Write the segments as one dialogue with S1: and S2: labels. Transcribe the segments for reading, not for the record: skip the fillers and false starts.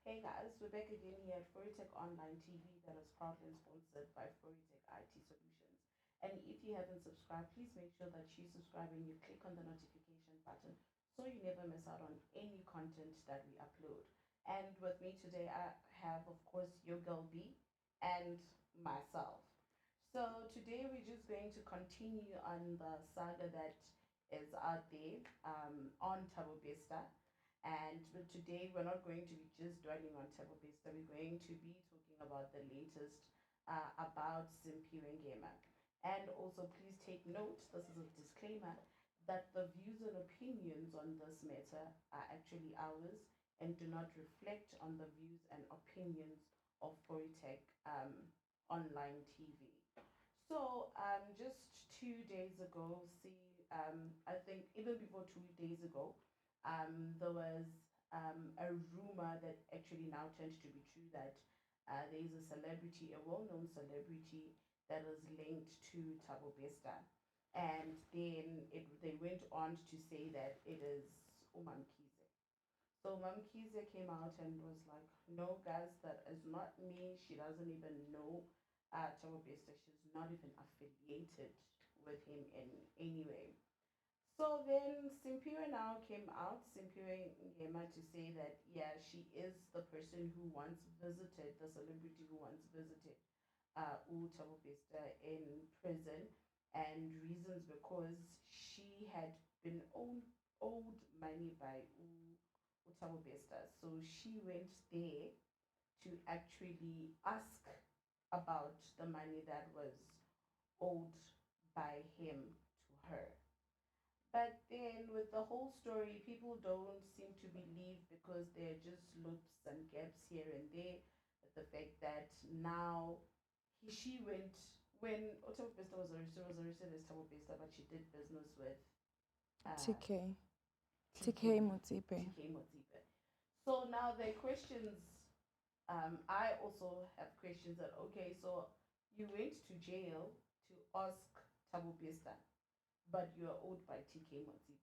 S1: Hey guys, we're back again here at Foritech Online TV that is proudly sponsored by Foritech IT Solutions. And if you haven't subscribed, please make sure that you subscribe and you click on the notification button so you never miss out on any content that we upload. And with me today, I have, of course, your girl B and myself. So today we're just going to continue on the saga that is out there on Tabo Besta. And today we're not going to be just dwelling on Tabo Besta. We're going to be talking about the latest about Simphwie Ngema. And also, please take note, this is a disclaimer, that the views and opinions on this matter are actually ours and do not reflect on the views and opinions of Foritech Online TV. So, just 2 days ago, I think even before 2 days ago, there was a rumor that actually now turned to be true that there is a celebrity, a well-known celebrity that is linked to Tabo Besta. And then they went on to say that it is Umam Kize. So Mam Kize came out and was like, no, guys, that is not me. She doesn't even know Tabo Besta. She's not even affiliated with him in any way. So then Simphwie now came out, Simphwie Ngema, to say that, yeah, she is the person who once visited, the celebrity who once visited Tabo Besta in prison, and reasons because she had been owed money by Utabo Besta. So she went there to actually ask about the money that was owed by him to her. But then with the whole story, people don't seem to believe because there are just loops and gaps here and there. The fact that now she went when Otto Pesta was arrested as Tabo Pesta, but she did business with
S2: TK. TK
S1: TK
S2: Motipe.
S1: TK Motipe. So now the questions. I also have questions that okay, so you went to jail to ask Tabo Pesta, but you are owed by TK Motipe.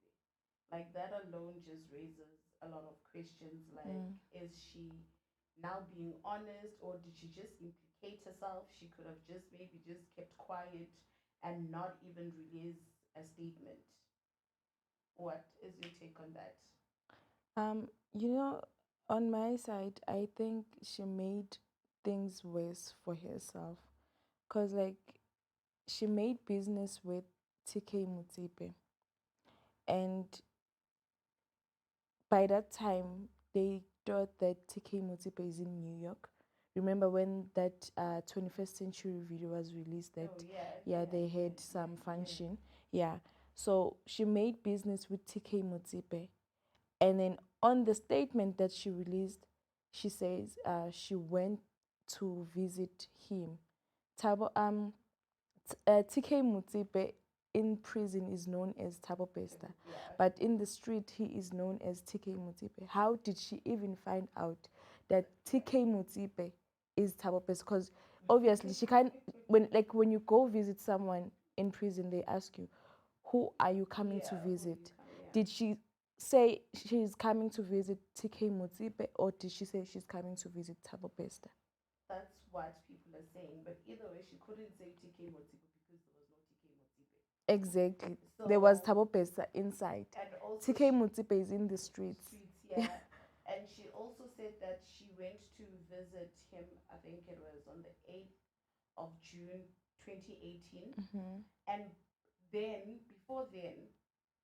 S1: Like that alone just raises a lot of questions. Like,
S2: Mm.
S1: is she now being honest, or did she just implicate herself? She could have just maybe just kept quiet and not even release a statement. What is your take on that?
S2: Um, you know, on my side, I think she made things worse for herself. Cause like she made business with TK Motipe, and by that time they thought that TK Motipe is in New York. Remember when that 21st century video was released that
S1: Oh yeah,
S2: yeah
S1: yeah,
S2: they
S1: yeah,
S2: had some
S1: yeah,
S2: function. Yeah. So she made business with TK Motipe. And then on the statement that she released, she says she went to visit him. Tabo TK Mutipe in prison is known as Tabo Pesta,
S1: yeah.
S2: but in the street he is known as TK Mutipe. How did she even find out that TK Mutipe is Tabo Pesta? Because obviously she can't. When you go visit someone in prison, they ask you, "Who are you coming to
S1: Yeah, who you
S2: visit?"
S1: come? Yeah,
S2: Did she say she's coming to visit TK Mutipe, or did she say she's coming to visit Tabo Pesta?
S1: that's what people are saying. But either way, she couldn't say TK Motipe because there was no TK Motipe.
S2: Exactly. There was
S1: So
S2: Tabo Pesa inside.
S1: and also
S2: TK Mutipe is in the streets.
S1: streets, yeah. And she also said that she went to visit him, I think it was on the 8th of June 2018.
S2: Mm-hmm.
S1: And then, before then,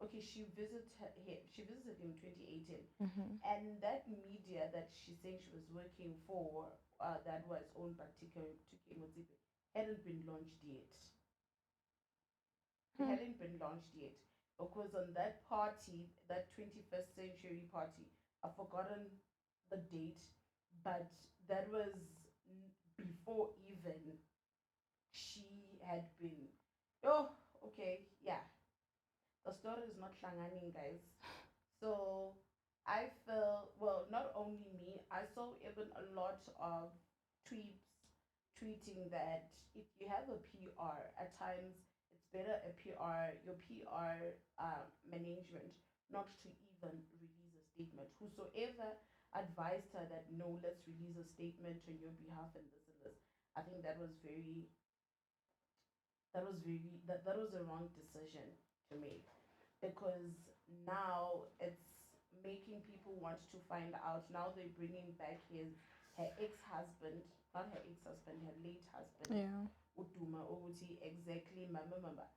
S1: okay, she visited him 2018.
S2: Mm-hmm.
S1: And that media that she's saying she was working for, that was owned by TK Motipe, hadn't been launched yet. It
S2: Hmm.
S1: hadn't been launched yet because on that party, that 21st century party, I've forgotten the date, but that was before even she had been. Oh, okay, yeah. The story is not shanganing, guys. So I feel, well, not only me, I saw even a lot of tweets tweeting that if you have a PR, at times it's better your PR management not to even release a statement. Whosoever advised her that no, let's release a statement on your behalf and this and this. I think that was a wrong decision to make, because now it's making people want to find out. Now they're bringing back her ex-husband, not her ex-husband, her late husband,
S2: Yeah.
S1: Uduma Oguti, exactly, mama,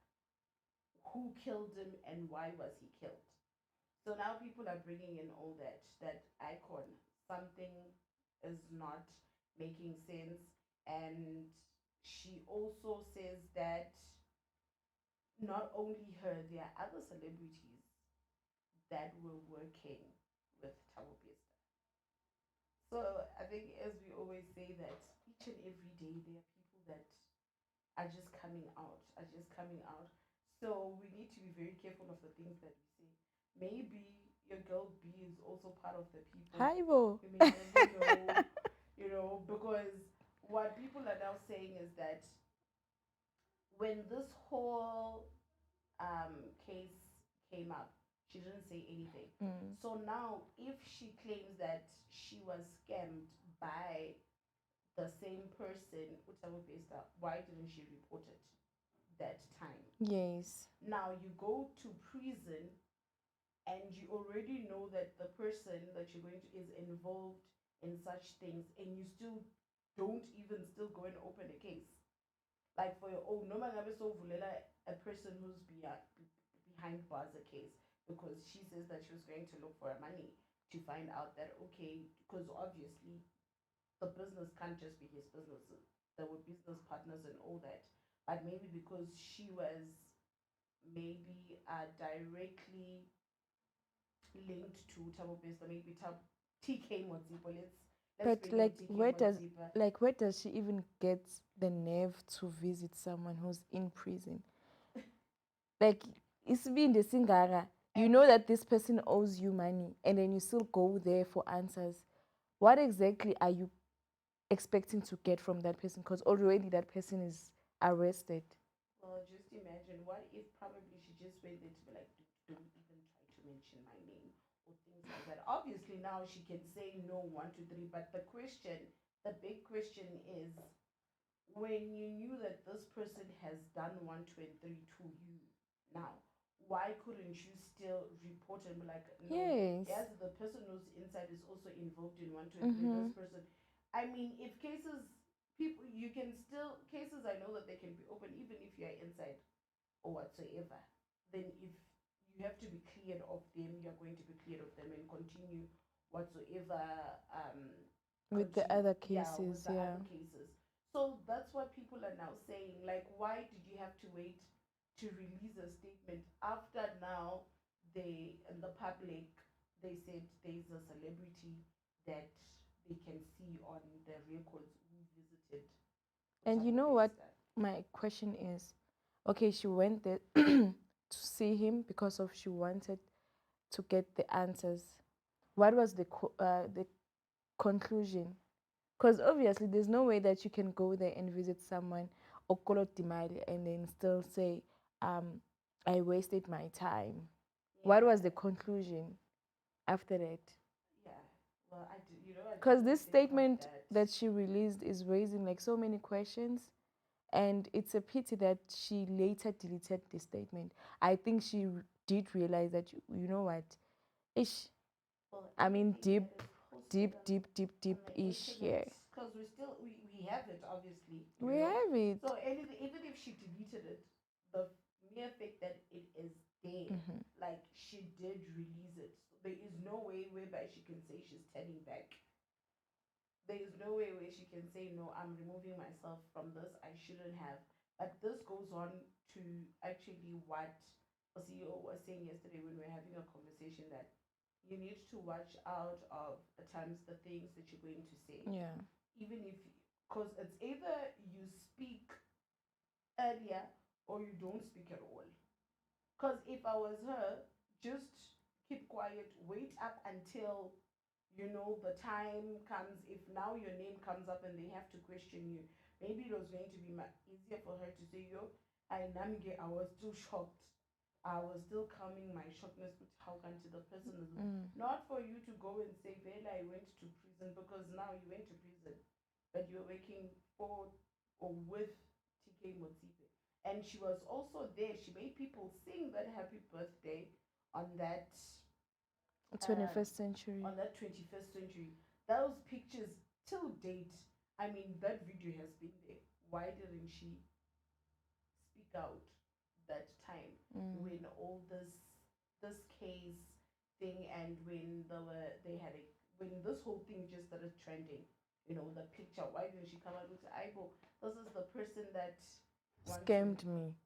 S1: who killed him and why was he killed. So now people are bringing in all that icon. Something is not making sense, and she also says that not only her, there are other celebrities that were working with Tabo Besta. So I think, as we always say, that each and every day there are people that are just coming out. So we need to be very careful of the things that we say. Maybe your girl B is also part of the people.
S2: Hi, Bo.
S1: You may never know, because what people are now saying is that when this whole case came up, she didn't say anything.
S2: Mm.
S1: So now, if she claims that she was scammed by the same person, Utabo Pesta, why didn't she report it that time?
S2: Yes.
S1: Now you go to prison and you already know that the person that you're going to is involved in such things, and you still don't even still go and open a case. Like for your own, no matter so vulela a person who's behind bars a case, because she says that she was going to look for money to find out that, okay, because obviously the business can't just be his business. There were business partners and all that. But maybe because she was maybe directly linked to Tabo Besta, maybe TK Motsipo. Let's
S2: But
S1: bring in TK Motsipa.
S2: where does she even get the nerve to visit someone who's in prison? Like, it's been the singara. You know that this person owes you money, and then you still go there for answers. What exactly are you expecting to get from that person? Because already that person is arrested.
S1: Well, just imagine, what if probably she just went there to be like, don't even try to mention my name or things like that. Obviously, now she can say no, one, two, three. But the big question is, when you knew that this person has done one, two, and three to you now, why couldn't you still report and be like, no,
S2: Yes.
S1: as the person who's inside is also involved in one, two, and three, this person. I mean, if cases, people, you can still, cases, I know that they can be open even if you're inside or whatsoever. Then if you have to be cleared of them, you're going to be cleared of them and continue whatsoever
S2: With the
S1: continue,
S2: other
S1: yeah, with
S2: cases,
S1: the
S2: yeah.
S1: other cases. So that's what people are now saying. Like, why did you have to wait to release a statement after now they in the public they said there's a celebrity that they can see on the records who visited
S2: And you
S1: Utabo
S2: know what
S1: Besta.
S2: my question is? Okay, she went there to see him because of she wanted to get the answers. What was the conclusion? Because obviously there's no way that you can go there and visit someone okolo timali and then still say, um, I wasted my time. What was the
S1: Yeah,
S2: conclusion after that?
S1: yeah. Well, I
S2: Because
S1: didn't
S2: this
S1: think of
S2: statement
S1: that.
S2: that she released is raising like so many questions, and it's a pity that she later deleted the statement. I think she did realize that, you know what, ish,
S1: Well,
S2: I mean,
S1: anything that is posted
S2: deep
S1: on the
S2: ish
S1: internet,
S2: here.
S1: because we have it obviously,
S2: We have it.
S1: So anything, even if she deleted it, the mere fact that it is there, like she did release it, so there is no way whereby she can say she's turning back. There is no way where she can say no, I'm removing myself from this, I shouldn't have. But this goes on to actually what the CEO was saying yesterday when we were having a conversation, that you need to watch out of the times, the things that you're going to say,
S2: Yeah.
S1: even if, because it's either you speak earlier or you don't speak at all. Because if I was her, just keep quiet, wait up until the time comes. If now your name comes up and they have to question you, maybe it was going to be easier for her to say, yo, I was too shocked. I was still calming my shockness with how to the person is
S2: Mm.
S1: not for you to go and say, Vela, I went to prison, because now you went to prison, but you're working for or with TK Motsipe. And she was also there. She made people sing that happy birthday on that
S2: 21st century.
S1: 21st century. Those pictures till date, I mean, that video has been there. Why didn't she speak out that time when all this case thing, and when they had a when this whole thing just started trending, the picture, why didn't she come out with Aibo? This is the person that wants to.
S2: Scammed me.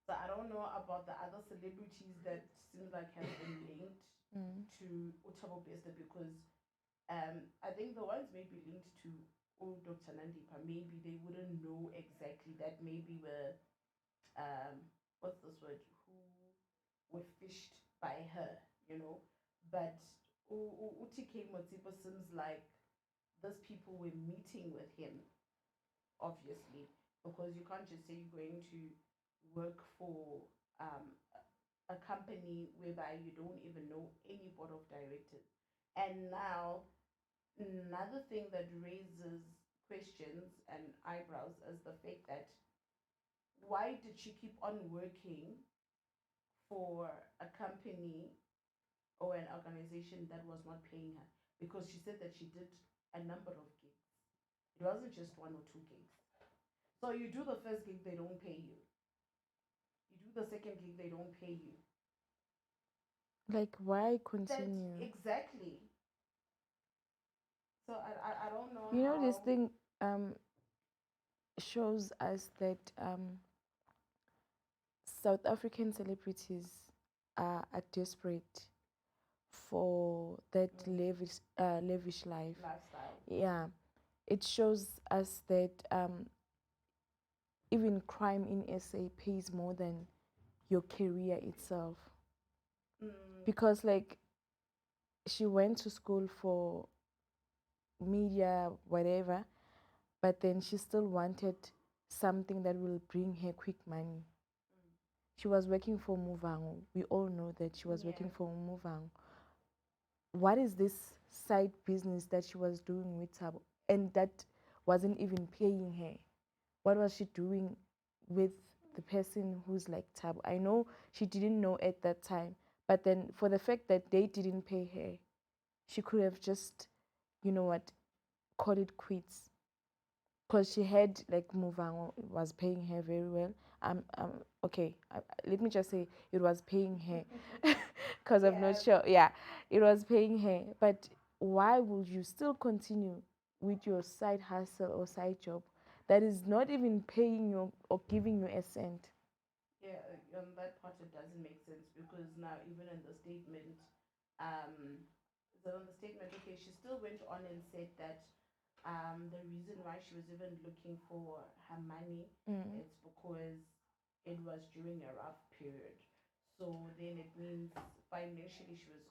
S1: So I don't know about the other celebrities that seems like have been linked to Utabo Besta, because I think the ones maybe linked to old Dr. Nandipa, maybe they wouldn't know exactly that, maybe were what's this word, who were fished by her, but UTK Motsipa seems like those people were meeting with him, obviously, because you can't just say you're going to work for a company whereby you don't even know any board of directors. And now, another thing that raises questions and eyebrows is the fact that why did she keep on working for a company or an organization that was not paying her? Because she said that she did a number of gigs. It wasn't just one or two gigs. So you do the first gig, they don't pay you. You do the second gig, they don't pay you.
S2: Like, why
S1: That
S2: continue?
S1: exactly. So I don't know
S2: You know, this
S1: how.
S2: thing shows us that South African celebrities are desperate for that lavish life.
S1: Lifestyle.
S2: Yeah, it shows us that even crime in SA pays more than your career itself. Because, like, she went to school for media, whatever, but then she still wanted something that will bring her quick money. She was working for Muvang. We all know that she was working for Muvang. What is this side business that she was doing with Tabo, and that wasn't even paying her? What was she doing with the person who's like Tabo? I know she didn't know at that time, but then for the fact that they didn't pay her, she could have just, you know what, call it quits. Because she had, like, Muvang was paying her very well. Okay, let me just say it was paying her, because I'm not sure. Yeah, it was paying her. But why would you still continue with your side hustle or side job that is not even paying you or giving you a cent?
S1: Yeah, on that part it doesn't make sense, because now even in the statement, um, okay, she still went on and said that the reason why she was even looking for her money, it's because it was during a rough period. So then it means financially she was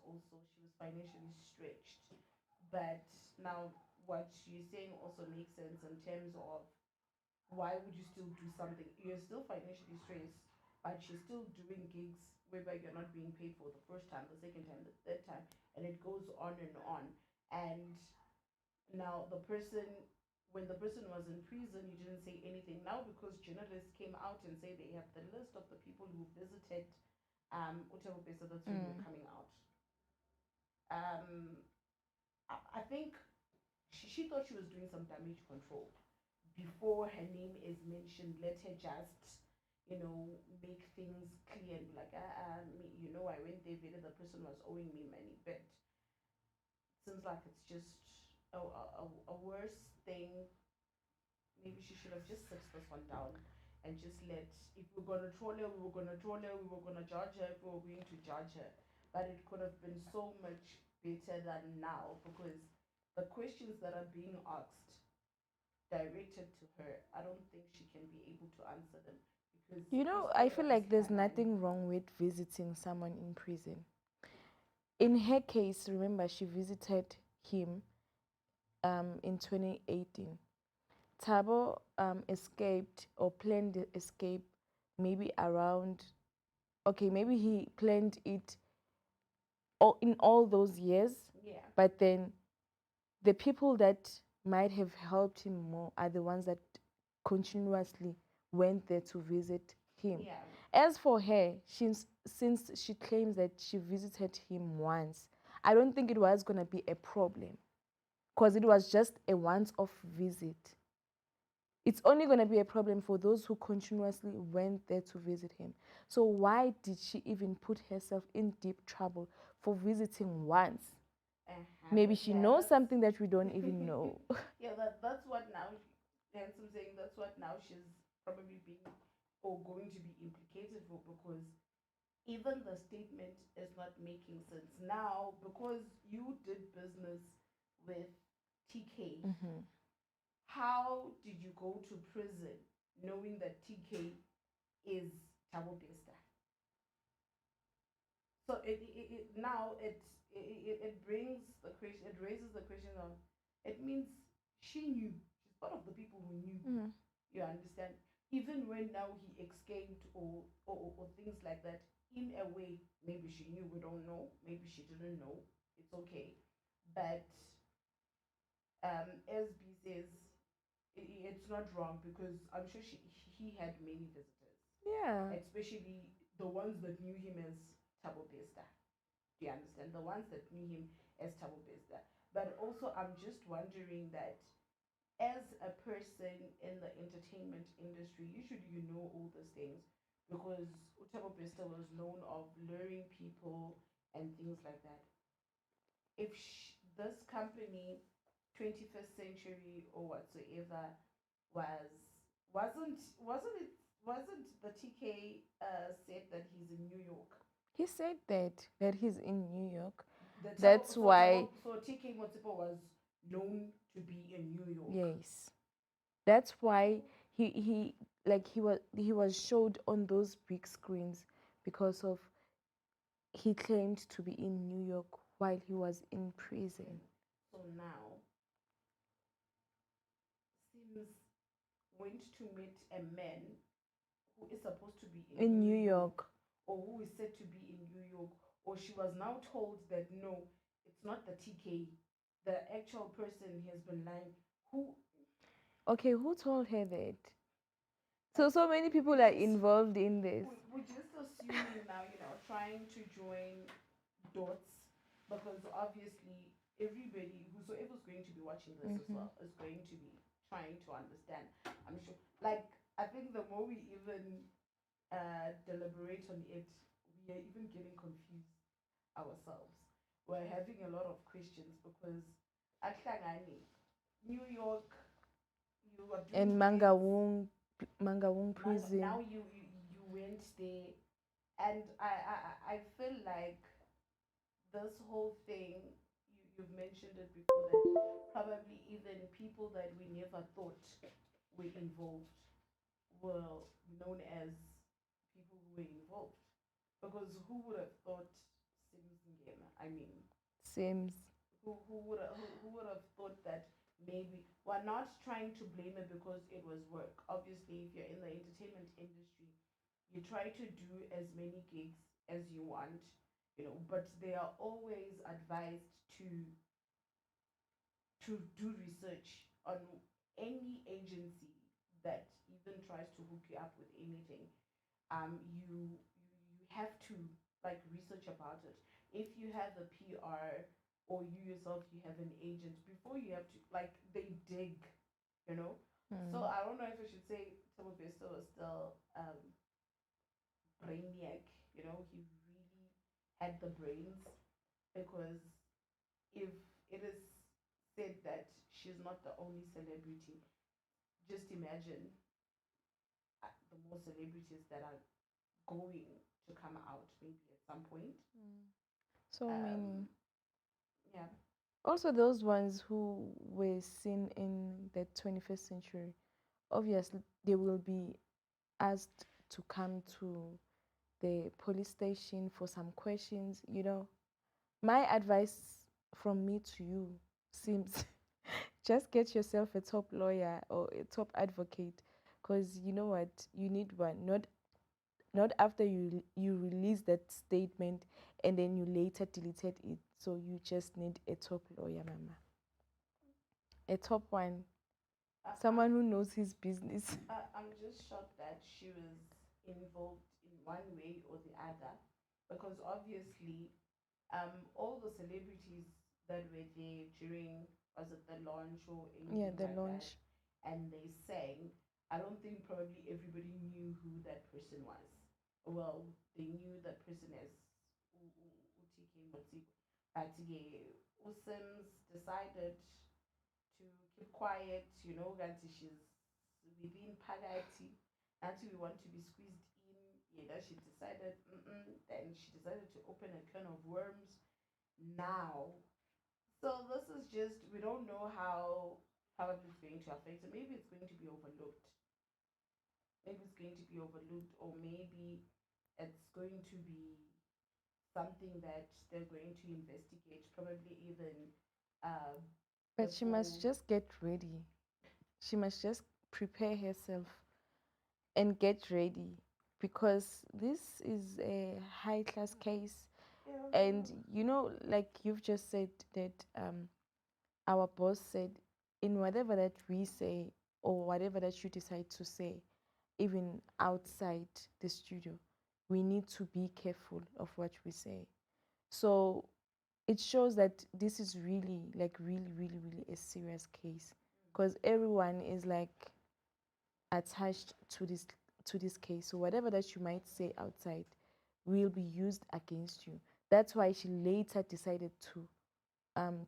S1: financially stretched. But now what you're saying also makes sense in terms of why would you still do something? You're still financially stressed, but you're still doing gigs whereby you're not being paid for the first time, the second time, the third time, and it goes on and on. And now when the person was in prison, you didn't say anything. Now because journalists came out and say they have the list of the people who visited Utabo Besa, that's when you're coming out. Um, I think she thought she was doing some damage control before her name is mentioned. Let her just make things clear and be like, I went there, the person was owing me money, but seems like it's just a worse thing. Maybe she should have just sit this one down and just let, if we're gonna troll her, we were gonna troll her, we were gonna judge her if we were going to judge her. But it could have been so much better than now, because the questions that are being asked directed to her, I don't think she can be able to answer them, because
S2: You know, I feel like there's nothing wrong with visiting someone in prison. In her case, remember, she visited him in 2018. Tabo escaped or planned the escape maybe around okay, maybe he planned it all in all those years,
S1: Yeah.
S2: but then the people that might have helped him more are the ones that continuously went there to visit him.
S1: Yeah.
S2: As for her, since she claims that she visited him once, I don't think it was going to be a problem because it was just a once-off visit. It's only going to be a problem for those who continuously went there to visit him. So why did she even put herself in deep trouble for visiting once? Maybe she knows something that we don't even know.
S1: Yeah, that's what now. Hence, I'm saying that's what now she's probably being or going to be implicated for, because even the statement is not making sense now, because you did business with TK.
S2: Mm-hmm.
S1: How did you go to prison knowing that TK is Tabo Besta? So it brings the question. It raises the question of, it means she knew. She's one of the people who knew.
S2: Mm-hmm.
S1: You understand? Even when now he escaped or things like that, in a way, maybe she knew. We don't know. Maybe she didn't know. It's okay, but SB says it's not wrong, because I'm sure he had many visitors.
S2: Yeah.
S1: Especially the ones that knew him as Tabo Besta. Do you understand? The ones that knew him as Tabo Besta. But also, I'm just wondering that as a person in the entertainment industry, usually you know all these things, because Tabo Besta was known of luring people and things like that. If this company, 21st Century or whatsoever, was wasn't the TK said that he's in New York?
S2: He said that he's in New York.
S1: The
S2: That's why.
S1: So TK Motsipo was known to be in New York.
S2: Yes. That's why he was showed on those big screens because of he claimed to be in New York while he was in prison.
S1: So now Sims went to meet a man who is supposed to be
S2: In New York.
S1: or who is said to be in New York, or she was now told that no, it's not the TK, the actual person has been lying. Who?
S2: Okay, who told her that? So many people are involved in this.
S1: We're just assuming now, trying to join dots, because obviously everybody, whosoever's going to be watching this as well, is going to be trying to understand. I'm sure, like, I think the more we even deliberate on it, we are even getting confused ourselves. We're having a lot of questions, because Aklangani, New York, you are doing
S2: And Mangawung prison.
S1: Now you went there, and I feel like this whole thing, you've mentioned it before, that probably even people that we never thought were involved were known as people who were involved. Because who would have thought Simphwie Ngema? I mean,
S2: Sims.
S1: who would have thought that maybe we're not trying to blame it because it was work. Obviously, if you're in the entertainment industry, you try to do as many gigs as you want, but they are always advised to do research on any agency that even tries to hook you up with anything. You have to, like, research about it. If you have a PR, or you yourself, you have an agent, before you have to, like, they dig, you know. So I don't know if I should say Tabo Besta was still brainiac. He really had the brains, because if it is said that she's not the only celebrity, just imagine the more celebrities that are going to come out maybe at some point.
S2: So many.
S1: Yeah.
S2: Also, those ones who were seen in the 21st century, obviously, they will be asked to come to the police station for some questions. My advice from me to you seems just get yourself a top lawyer or a top advocate, because you know what, you need one. not after you release that statement and then you later deleted it. So you just need a top lawyer, mama. A top one. Someone who knows his business.
S1: I'm just shocked that she was involved in one way or the other, because obviously, all the celebrities that were there during, was it the launch or
S2: Yeah,
S1: anything
S2: the
S1: like that,
S2: launch.
S1: and they sang, I don't think probably everybody knew who that person was. Well, they knew that person as Utike Motsi, but yeah, Usims decided to keep quiet, until she's within Pagati, until we want to be squeezed in. She decided, then she decided to open a can of worms now. So this is just, we don't know how probably it's going to affect it. Maybe it's going to be overlooked. Maybe it's going to be overlooked, or maybe it's going to be something that they're going to investigate, probably even uh,
S2: But she must
S1: before.
S2: just get ready. She must just prepare herself and get ready, because this is a high class case.
S1: Yeah,
S2: And like you've just said that our boss said, in whatever that we say or whatever that you decide to say, even outside the studio, we need to be careful of what we say. So it shows that this is really, like, really, really, really a serious case, because everyone is like attached to this case. So whatever that you might say outside will be used against you. That's why she later decided to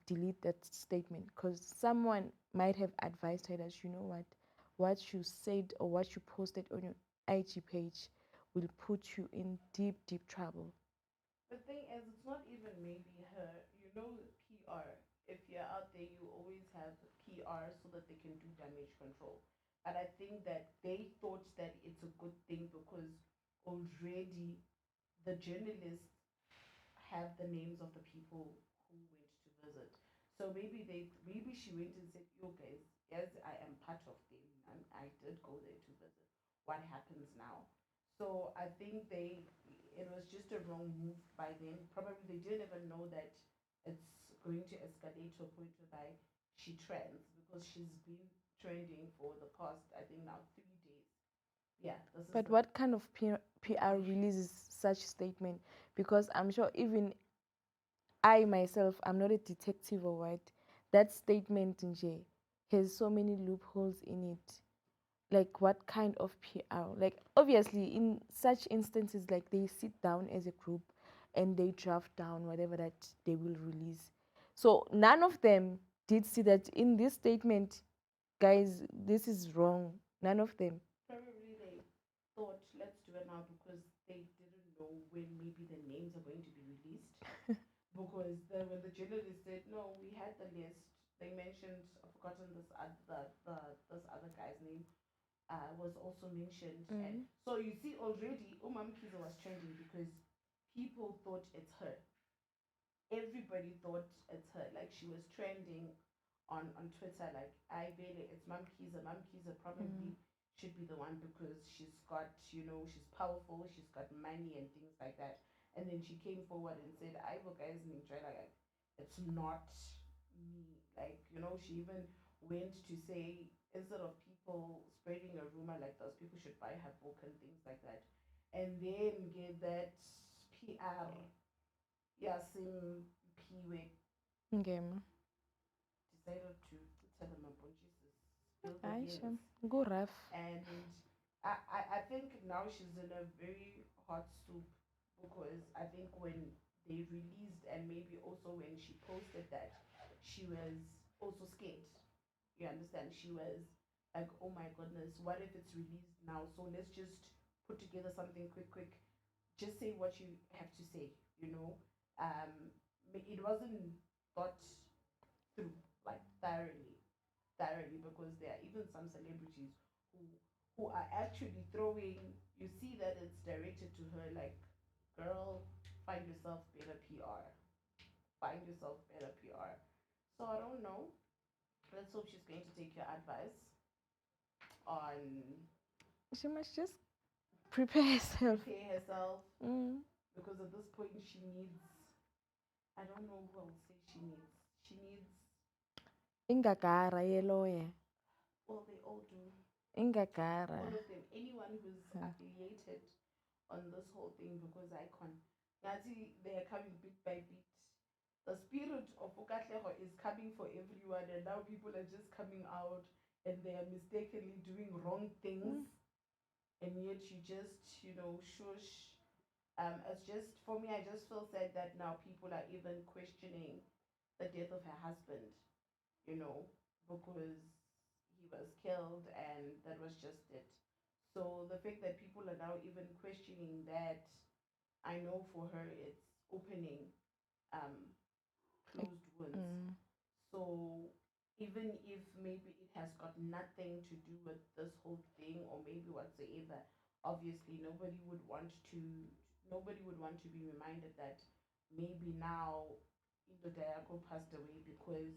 S2: delete that statement, because someone might have advised her that, what you said or what you posted on your IG page will put you in deep, deep trouble.
S1: the thing is, it's not even maybe her, PR. If you're out there, you always have PR so that they can do damage control. But I think that they thought that it's a good thing because already the journalists have the names of the people who went to visit. So maybe she went and said, "Yo guys, yes, I am part of them. I did go there to visit. What happens now?" So I think it was just a wrong move by them. Probably they didn't even know that it's going to escalate to a point whereby she trends, because she's been trending for the past, I think now, 3 days. Yeah, this is
S2: But
S1: the
S2: what kind of PR releases such statement? Because I'm sure even I myself, I'm not a detective or what. That statement in J has so many loopholes in it. Like, what kind of PR? Like, obviously in such instances, like, they sit down as a group and they draft down whatever that they will release. So none of them did see that in this statement, guys, this is wrong. None of them.
S1: probably they thought, let's do it now, because they didn't know when maybe the names are going to be released. Because when the journalist said, no, we had the list, they mentioned, I've forgotten this other guy's name, was also mentioned. And
S2: Mm.
S1: so you see, already Umam Kiza was trending because people thought it's her. Everybody thought it's her. Like, she was trending on Twitter. Like, I really, it's Mam Kiza. Mam Kiza
S2: Mm.
S1: probably should be the one, because she's got, she's powerful, she's got money and things like that. And then she came forward and said, I will guys enjoy, like, it's not me. Like, she even went to say, instead of people spreading a rumor like this, people should buy her book and things like that. And then get that PR. Yeah, Simphwie
S2: Ngema.
S1: decided to tell them about Jesus, spill the
S2: Aisha.
S1: beans.
S2: Go rough.
S1: And I think now she's in a very hot soup, because I think when they released, and maybe also when she posted that, she was also scared. You understand? She was like, oh my goodness, what if it's released now? So let's just put together something quick, quick. Just say what you have to say, you know? It wasn't thought through, like, thoroughly, because there are even some celebrities who who are actually throwing, you see that it's directed to her, like, girl, find yourself better PR. Find yourself better PR. So I don't know. Let's hope she's going to take your advice on.
S2: She must just prepare herself.
S1: prepare herself,
S2: Mm.
S1: because at this point she needs, I don't know who I would say she needs,
S2: Ingagara lawyer.
S1: well, they all do,
S2: Ingagara.
S1: all of them, anyone who's
S2: Huh.
S1: affiliated on this whole thing, because Icon, Nazi, they are coming bit by bit. The spirit of Ukatleho is coming for everyone, and now people are just coming out and they are mistakenly doing wrong things, and yet you just, shush. It's just, for me, I just feel sad that now people are even questioning the death of her husband, you know, because he was killed and that was just it. So the fact that people are now even questioning that, I know for her it's opening um, closed wounds.
S2: Mm.
S1: So even if maybe it has got nothing to do with this whole thing or maybe whatsoever, obviously nobody would want to be reminded that maybe now Indodayako passed away because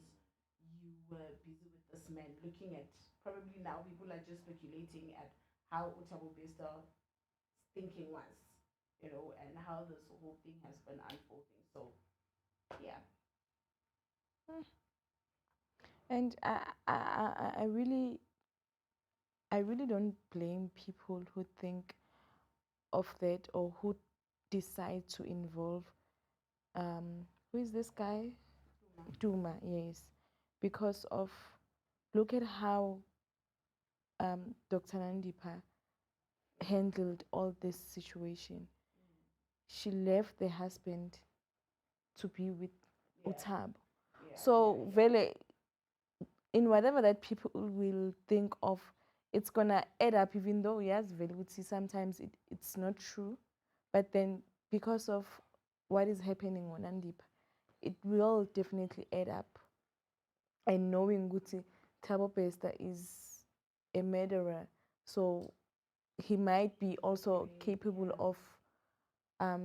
S1: you were busy with this man. Looking at, probably now people are just speculating at how Utabo Besta thinking was, and how this whole thing has been unfolding. So yeah.
S2: And I really don't blame people who think of that or who decide to involve who is this guy? Duma, yes. Because of look at how Dr. Nandipa handled all this situation. She left the husband to be with Utab. So vele in whatever that people will think of, it's gonna add up, even though yes, velvety sometimes it's not true. But then because of what is happening on Nandip, it will definitely add up. And knowing Guti Tabo Pesta is a murderer, so he might be also capable of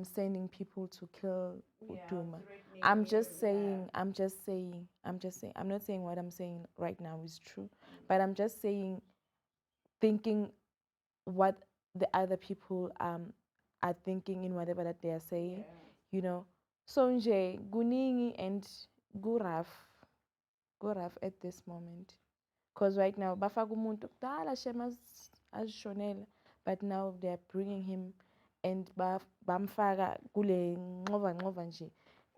S2: sending people to kill Uduma. I'm just saying, I'm not saying what I'm saying right now is true, but I'm just saying, thinking what the other people are thinking in whatever that they are saying, you know. So nje guningi and guraf at this moment, because right now bafaka umuntu kudala shem azishonela, but now they are bringing him and bamfaka kule nxova nje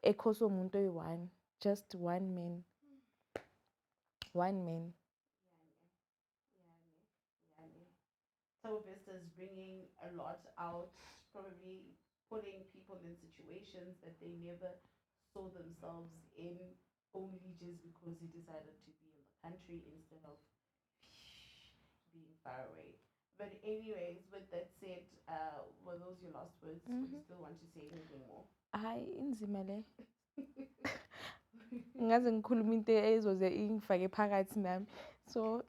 S2: ekhosi umuntu oyi-one, just one man.
S1: Tabo Vista is bringing a lot out, probably putting people in situations that they never saw themselves in, only just because he decided to be in the country instead of being far away. But anyways, with that said, were those your last words? Or do you still want to say anything more?
S2: Hayi inzima le. Ngaze ngikhuluma into ezoze ingifake phakathi nami, so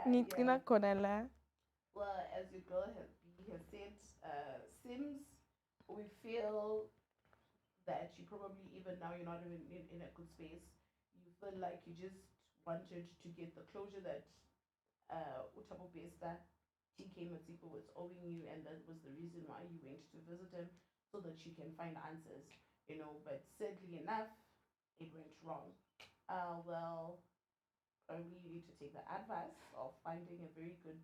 S2: ngigcina khona la.
S1: Well, as your girl has said, Sims, we feel that you probably, even now, you're not even in a good space. You feel like you just wanted to get the closure that Utabo Besta, TK Matipo was owing you, and that was the reason why you went to visit him, so that you can find answers, But sadly enough, it went wrong. Well, probably you need to take the advice of finding a very good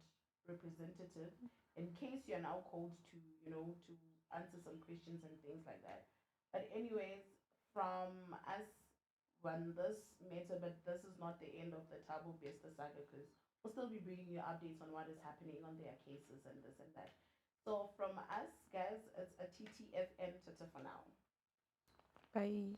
S1: representative in case you're now called to, to answer some questions and things like that. But anyways, from us run this matter, but this is not the end of the Tabo Besta saga, because we'll still be bringing you updates on what is happening on their cases and this and that. So from us, guys, it's a TTFN Tata for now.
S2: Bye.